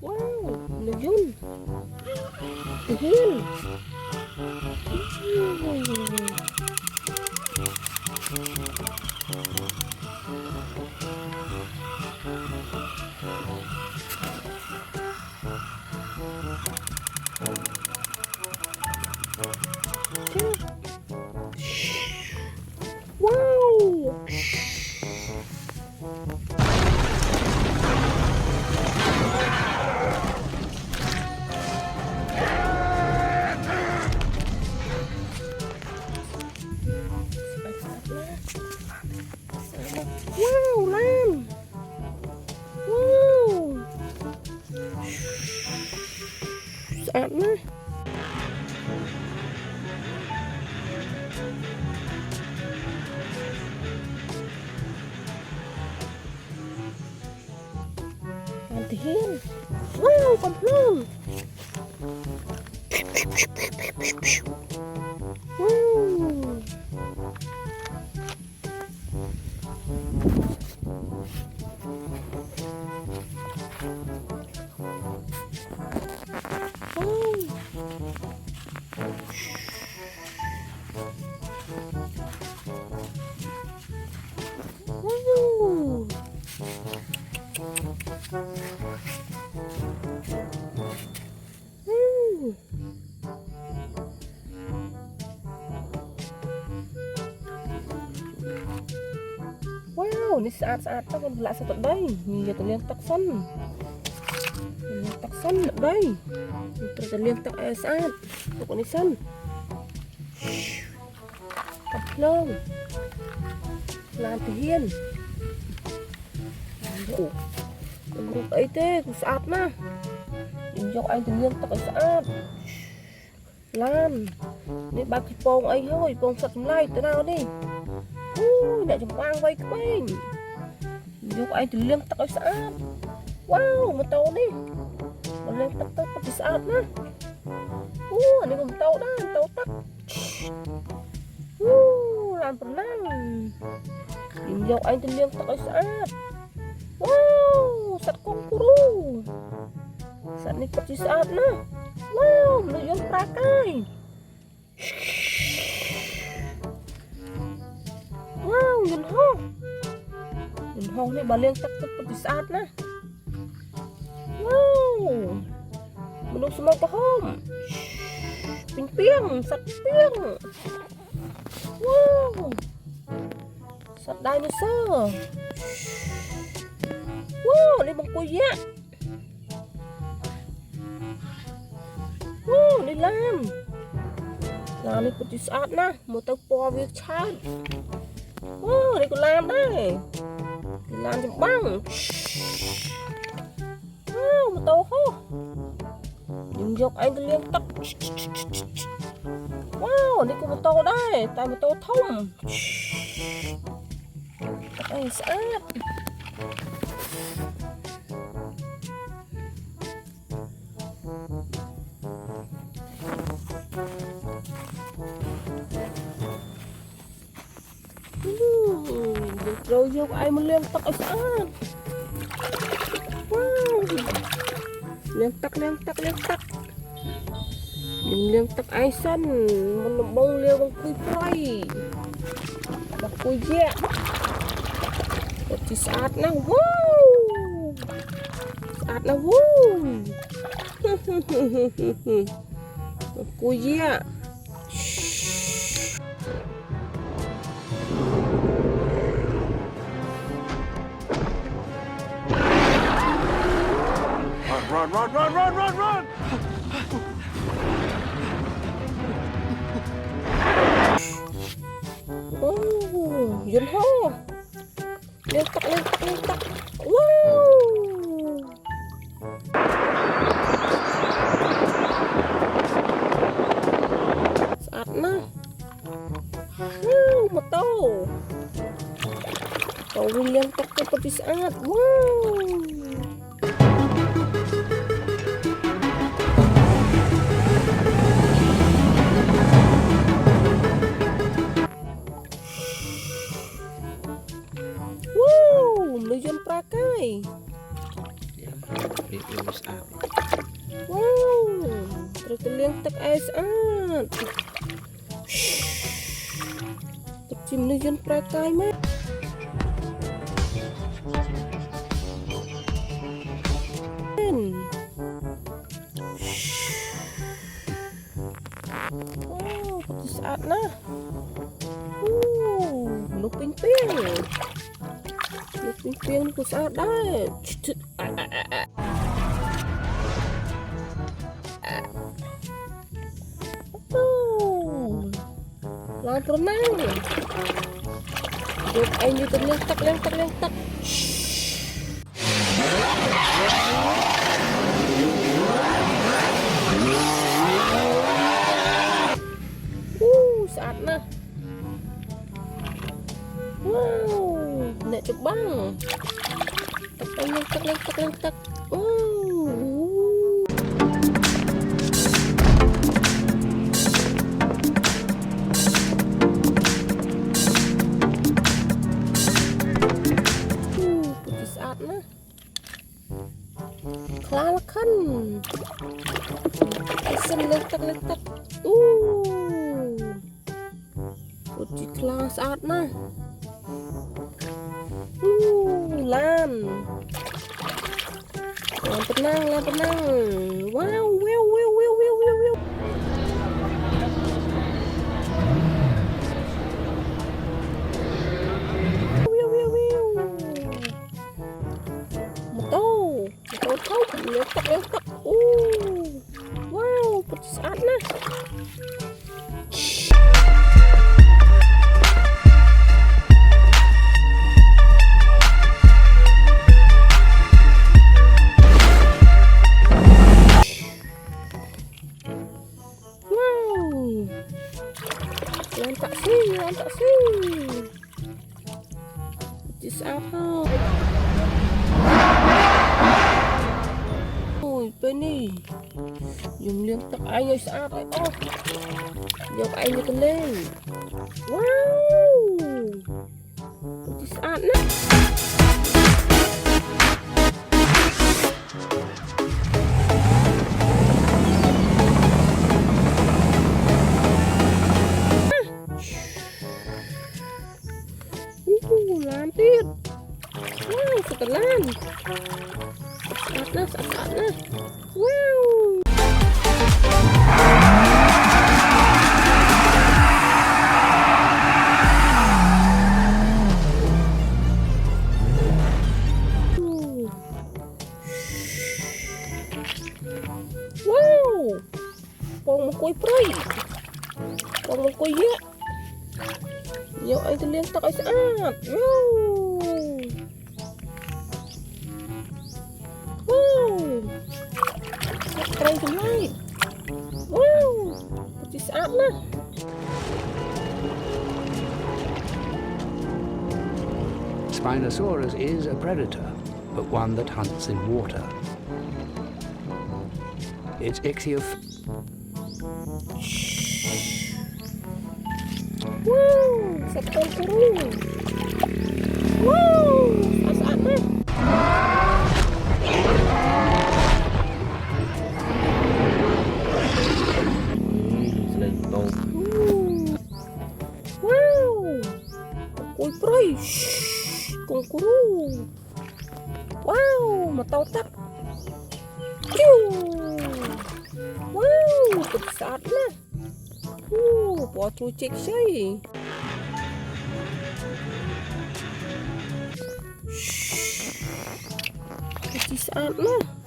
Wow, nó yun. Tingin. Wow. Wow, Lan. Wow. Sạch nha. Còn thiên. Wow, còn luôn. Wow. Wow, ini saat-saat ta còn lại sao tận đây, nhìn tận liên tắc xanh, liên tắc xanh tận đây, tận liên tắc saat, tụi con đi xanh, cặp lông, làm từ hiên, ủa, tụi ấy thế, cũng saat na, nhìn cho anh tận liên tắc saat, làm, đi ba cái pong ấy thôi, pong sạch lại tới nào đi. Để cho quang vây các bạn vô anh thì liên tắc saat. Wow, một tàu đi một liên tắc saat nữa. Ini cũng tàu đó, tàu tắc. Làm tenang nhìn vô anh thì liên tắc saat. Wow, sat con kuru sat ni pati saat nữa. Wow, nó vô pakai. Wow, yun ho nih balik tak seperti saat nah. Wow, belum semua paham. Ping-ping, sat ping. Wow, sat dinosaur. Wow, ini bangkuya. Wow, ini lam. Nah, ini seperti saat nah, mau tahu po việc chat. Wow, đây còn làm đây, làm cho băng. Wow, một tàu hô, nhìn dọc anh liên tắc. Wow, đây còn một tàu đây, tại một tàu thông. Anh sát. Rồi vô ai mà liên tắc saat. Wow, liên tắc nhìn liên tắc ai xanh mình bông liêu bằng cùi pray bằng cùi dẹ thì saat nó wow saat nó wow bằng cùi dẹ. Run, run, run, run, run, run! Oh, yun ho. Liên tắc. Wow. Saat na. Wow, một tàu. Tàu liên tắc seperti saat. Wow. Wow, lu pakai. snap. Wow, truk to liang tak ai saat. Truk chim nu yun prakai ma. Wow, pati saat na. Luping ping. Luping ping ko saat dah. Lang renang. Được anh như tên lentak. Saat na. Wow, nak cuk bang. Tak lentak. Wow. Kelalakan. Esen lentak. Uji kelas saat nah. Lan tenang. Wow. Betul kau lentak. Wow, putih saat nah. Lantak sih. Putih saat nah. Penny, dùng liên tục ai ơi sao vậy? Dọc anh như thế lên. Wow, thì sao nữa? Làm tiếp. Wow, thật là lan. Saat na. Wow. Wow. Pong một cối prey. Pong một cối dẹ. Nhiều anh tôi liên tắc ai saat. Try to light. Wow, pati saat na. Spinosaurus is a predator, but one that hunts in water. Its Wow, saktan kurung. Wow, saat na. Ôi prey, cùng curu. Wow, mà tao tắt. Wow, cực sát nè. Bỏ chui chích xây. Cực sát nè.